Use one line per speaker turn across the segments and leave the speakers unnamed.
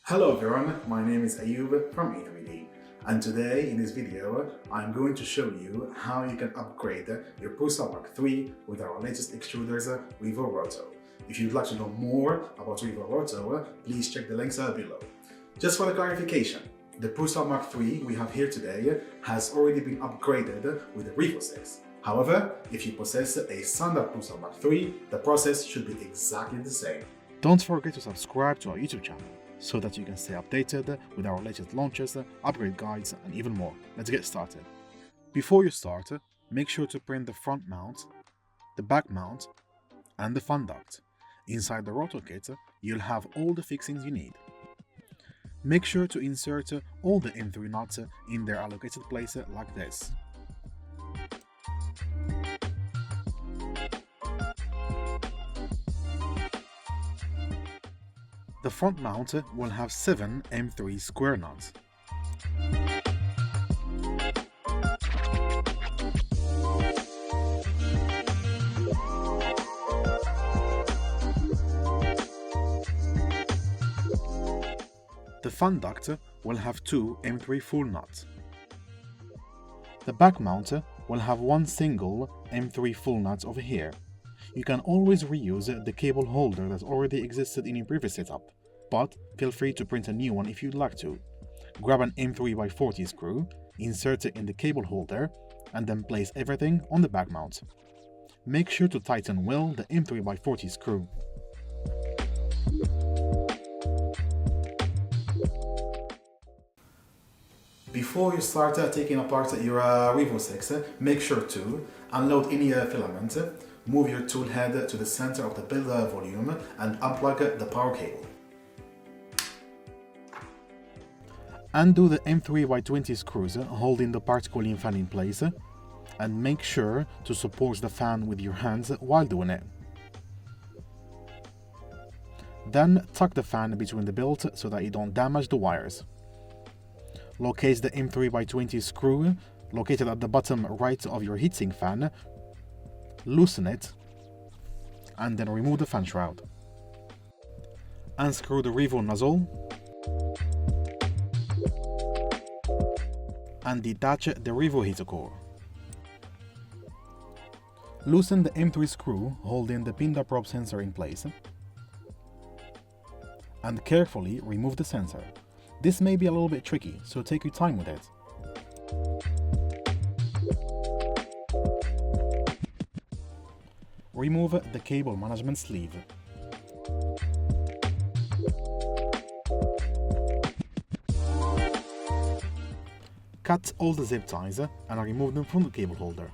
Hello everyone, my name is Ayub from E3D, and today in this video I'm going to show you how you can upgrade your Prusa MK3 with our latest extruders Roto. If you'd like to know more about Roto, please check the links below. Just for the clarification, the Prusa MK3 we have here today has already been upgraded with the Revo 6. However, if you possess a standard Prusa MK3, the process should be exactly the same. Don't forget to subscribe to our YouTube channel so that you can stay updated with our latest launches, upgrade guides, and even more. Let's get started. Before you start, make sure to print the front mount, the back mount, and the fan duct. Inside the Roto kit, you'll have all the fixings you need. Make sure to insert all the M3 nuts in their allocated place like this. The front mount will have 7 M3 square nuts. The fan duct will have 2 M3 full nuts. The back mount will have 1 single M3 full nut over here. You can always reuse the cable holder that already existed in your previous setup, but feel free to print a new one if you'd like to. Grab an M3x40 screw, insert it in the cable holder, and then place everything on the back mount. Make sure to tighten well the M3x40 screw. Before you start taking apart your Revo 6, make sure to unload any filament, move your tool head to the center of the build volume, and unplug the power cable. Undo the M3x20 screws holding the part cooling fan in place, and make sure to support the fan with your hands while doing it. Then tuck the fan between the bolts so that you don't damage the wires. Locate the M3x20 screw located at the bottom right of your heatsink fan, loosen it, and then remove the fan shroud. Unscrew the Revo nozzle and detach the Revo heater core. Loosen the M3 screw holding the pinda probe sensor in place and carefully remove the sensor. This may be a little bit tricky, so take your time with it. Remove the cable management sleeve. Cut all the zip ties and remove them from the cable holder.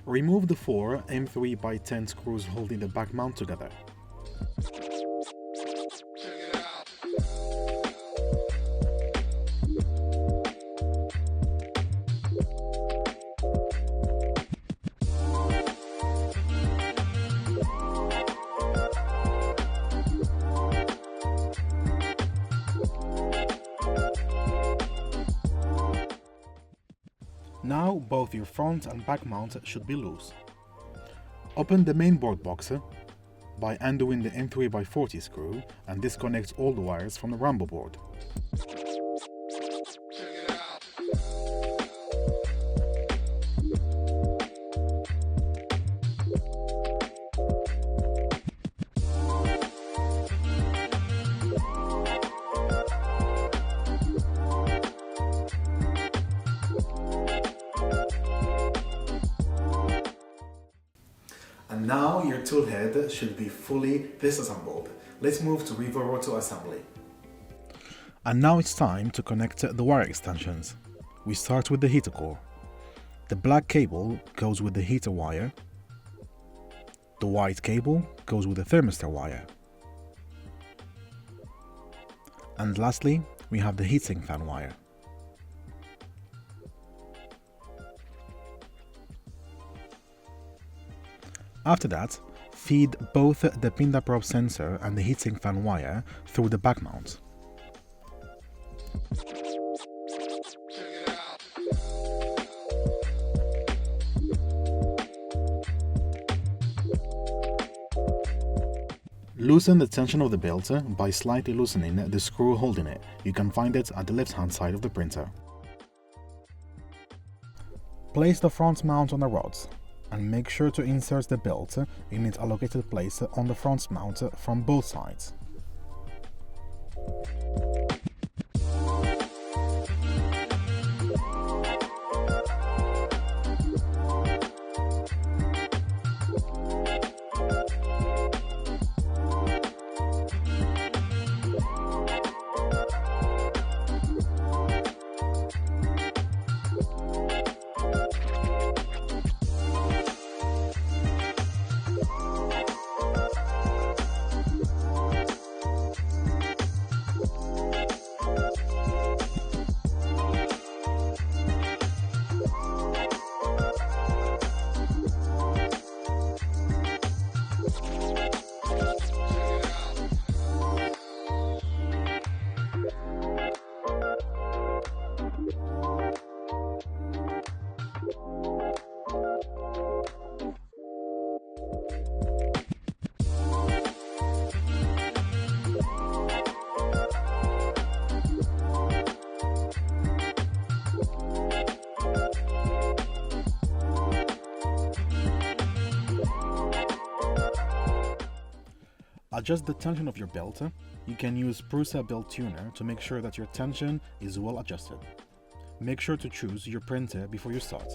Remove the 4 M3x10 screws holding the back mount together. Now both your front and back mount should be loose. Open the main board box by undoing the M3x40 screw and disconnect all the wires from the Rambo board. And now your tool head should be fully disassembled. Let's move to Roto assembly. And now it's time to connect the wire extensions. We start with the heater core. The black cable goes with the heater wire. The white cable goes with the thermistor wire. And lastly, we have the heatsink fan wire. After that, feed both the pinda probe sensor and the heatsink fan wire through the back mount. Loosen the tension of the belt by slightly loosening the screw holding it. You can find it at the left-hand side of the printer. Place the front mount on the rods and make sure to insert the belt in its allocated place on the front mount from both sides. Adjust the tension of your belt. You can use Prusa belt tuner to make sure that your tension is well adjusted. Make sure to choose your printer before you start.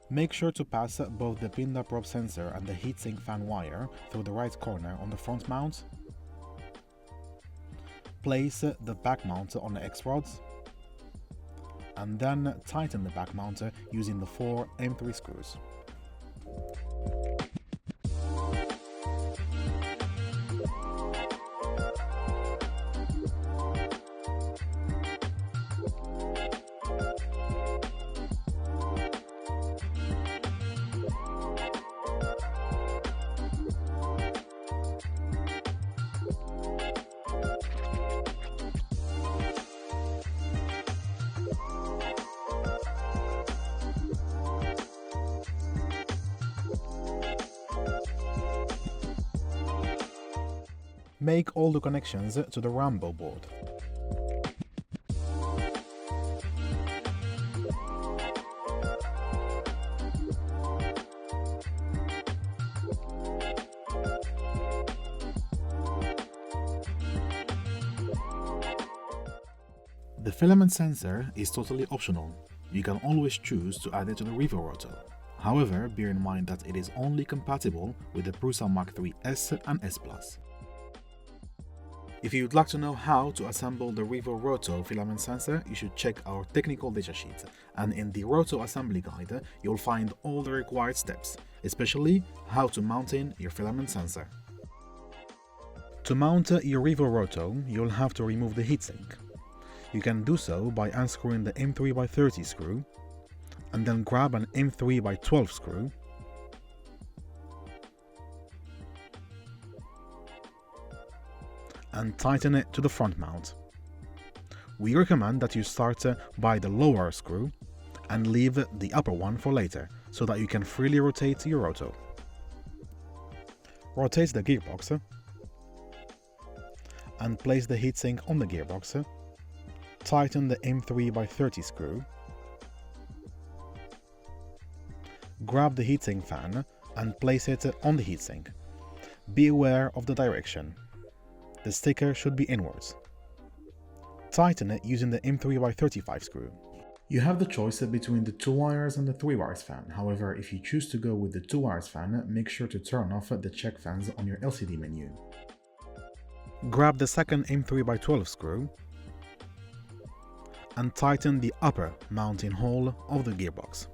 Make sure to pass both the pinda probe sensor and the heatsink fan wire through the right corner on the front mount. Place the back mount on the X-rods, and then tighten the back mount using the 4 M3 screws. Make all the connections to the Rambo board. The filament sensor is totally optional. You can always choose to add it to the Roto. However, bear in mind that it is only compatible with the Prusa MK3 S and S+. If you would like to know how to assemble the Roto filament sensor, you should check our technical datasheet, and in the Roto assembly guide you'll find all the required steps, especially how to mount in your filament sensor. To mount your Roto, you'll have to remove the heatsink. You can do so by unscrewing the M3x30 screw, and then grab an M3x12 screw, and tighten it to the front mount. We recommend that you start by the lower screw and leave the upper one for later, so that you can freely rotate your Roto. Rotate the gearbox and place the heatsink on the gearbox. Tighten the M3x30 screw. Grab the heatsink fan and place it on the heatsink. Be aware of the direction. The sticker should be inwards. Tighten it using the M3x35 screw. You have the choice between the 2 wires and the 3 wires fan. However, if you choose to go with the 2 wires fan, make sure to turn off the check fans on your LCD menu. Grab the second M3x12 screw and tighten the upper mounting hole of the gearbox.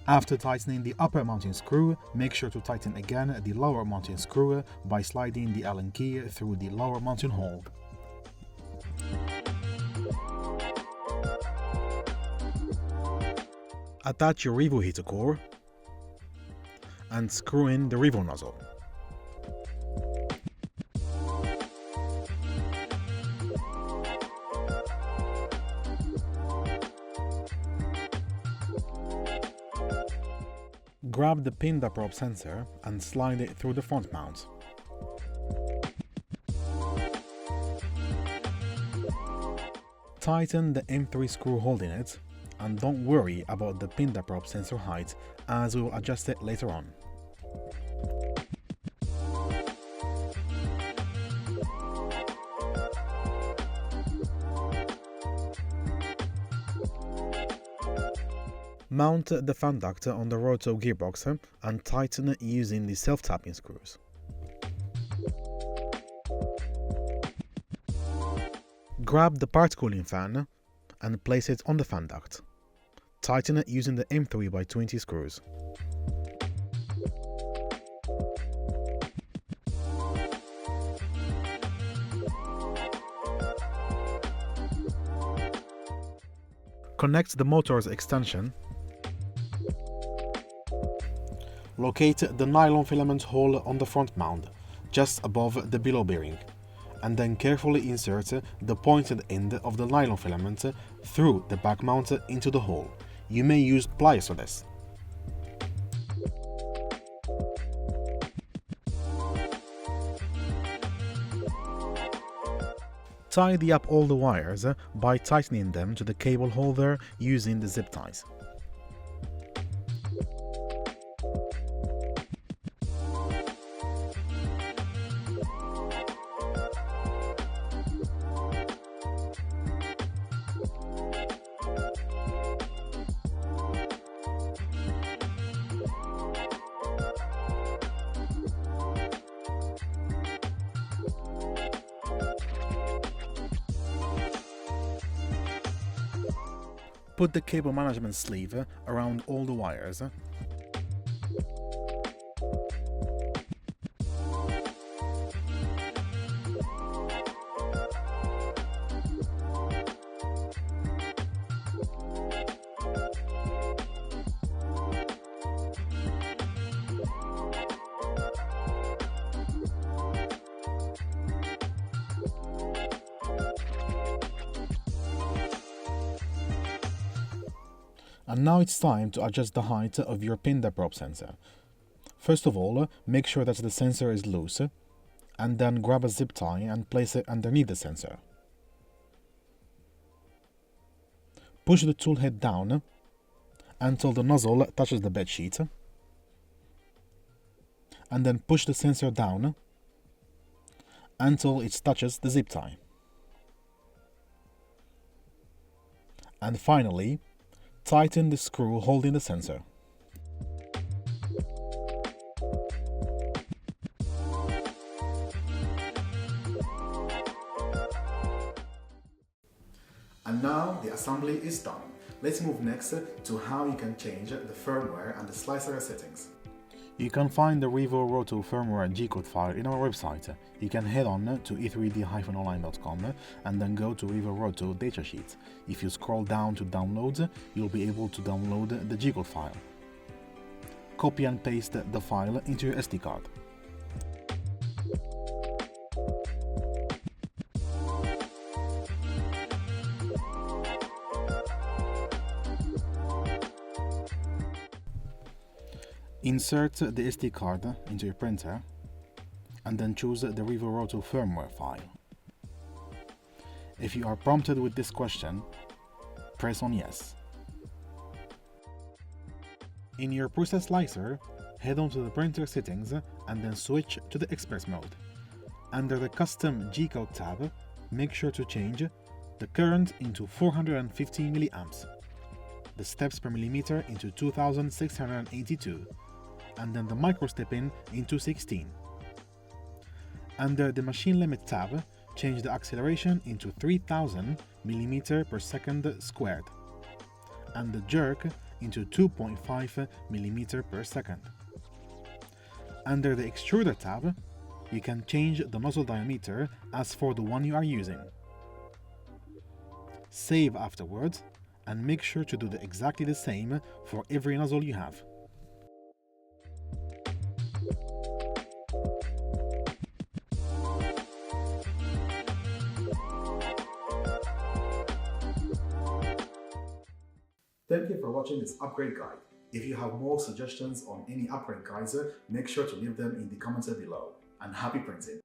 After tightening the upper mounting screw, make sure to tighten again the lower mounting screw by sliding the Allen key through the lower mounting hole. Attach your Revo heater core and screw in the Revo nozzle. Grab the pinda probe sensor and slide it through the front mount. Tighten the M3 screw holding it, and don't worry about the pinda probe sensor height, as we will adjust it later on. Mount the fan duct on the Roto gearbox and tighten it using the self-tapping screws. Grab the part cooling fan and place it on the fan duct. Tighten it using the M3x20 screws. Connect the motor's extension. Locate the nylon filament hole on the front mount, just above the below bearing, and then carefully insert the pointed end of the nylon filament through the back mount into the hole. You may use pliers for this. Tidy up all the wires by tightening them to the cable holder using the zip ties. Put the cable management sleeve around all the wires. And now it's time to adjust the height of your pinda probe sensor. First of all, make sure that the sensor is loose, and then grab a zip tie and place it underneath the sensor. Push the tool head down until the nozzle touches the bedsheet, and then push the sensor down until it touches the zip tie. And finally, tighten the screw holding the sensor. And now the assembly is done. Let's move next to how you can change the firmware and the slicer settings. You can find the Revo Roto firmware G-code file in our website. You can head on to e3d-online.com and then go to Revo Roto datasheet. If you scroll down to downloads, you'll be able to download the G-code file. Copy and paste the file into your SD card. Insert the SD card into your printer and then choose the Revo Roto firmware file. If you are prompted with this question, press on Yes. In your Prusa slicer, head on to the printer settings and then switch to the Express mode. Under the Custom G-code tab, make sure to change the current into 450 mA, the steps per millimeter into 2682, and then the microstep-in into 16. Under the Machine Limit tab, change the acceleration into 3000 mm per second squared, and the jerk into 2.5 mm per second. Under the Extruder tab, you can change the nozzle diameter as for the one you are using. Save afterwards,
and make sure to do exactly the same for every nozzle you have.
Thank you for watching this upgrade guide. If you have more suggestions on any upgrade guides, make sure to leave them in the comments below. And happy printing!